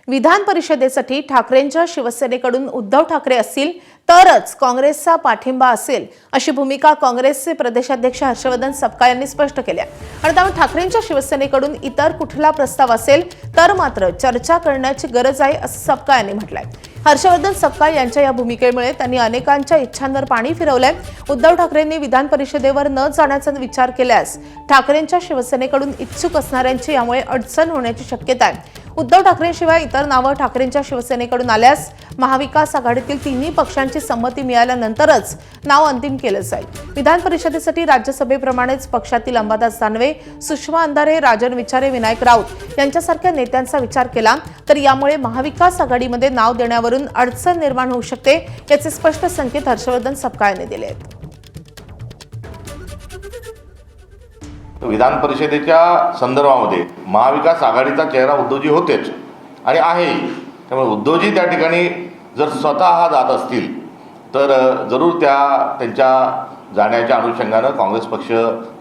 विधान परिषदेसाठी ठाकरेंच्या शिवसेनेकडून उद्धव ठाकरे असतील तरच काँग्रेसचा पाठिंबा असेल अशी भूमिका काँग्रेसचे प्रदेशाध्यक्ष हर्षवर्धन सपकाळ यांनी स्पष्ट केली आहे। आणि त्यामुळे ठाकरेंच्या शिवसेनेकडून इतर कुठला प्रस्ताव असेल तर मात्र चर्चा करण्याची गरज आहे असं सपकाळ यांनी म्हटलंय। हर्षवर्धन सपकाळ यांच्या या भूमिकेमुळे त्यांनी अनेकांच्या इच्छांवर पाणी फिरवलंय। उद्धव ठाकरेंनी विधान परिषदेवर न जाण्याचा विचार केल्यास ठाकरेंच्या शिवसेनेकडून इच्छुक असणाऱ्यांची यामुळे अडचण होण्याची शक्यता आहे। उद्धव ठाकरेंशिवाय इतर नावं ठाकरेंच्या शिवसेनेकडून आल्यास महाविकास आघाडीतील तिन्ही पक्षांची संमती मिळाल्यानंतरच नाव अंतिम केलं जाईल। विधान परिषदेसाठी राज्यसभेप्रमाणेच पक्षातील अंबादास दानवे, सुषमा अंधारे, राजन विचारे, विनायक राऊत यांच्यासारख्या नेत्यांचा विचार केला तर यामुळे महाविकास आघाडीमध्ये नाव देण्यावरून अडचण निर्माण होऊ शकते याचे स्पष्ट संकेत हर्षवर्धन सपकाळ यांनी दिले आहेत। विधान परिषदेच्या संदर्भामध्ये महाविकास आघाडीचा चेहरा उद्धवजी होतेच आणि आहे। त्यामुळे उद्धवजी त्या ठिकाणी जर स्वतः जात असतील तर जरूर त्यांच्या जाण्याच्या अनुषंगानं काँग्रेस पक्ष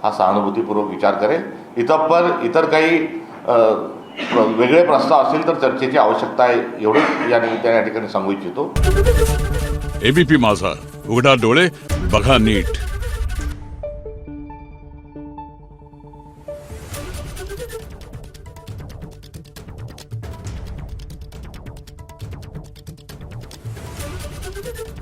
हा सहानुभूतीपूर्वक विचार करेल। इतर काही वेगळे प्रस्ताव असतील तर चर्चेची आवश्यकता आहे एवढं या निमित्ताने या ठिकाणी सांगू इच्छितो। एबीपी माझा, उघडा डोळे बघा नीट। Thank you.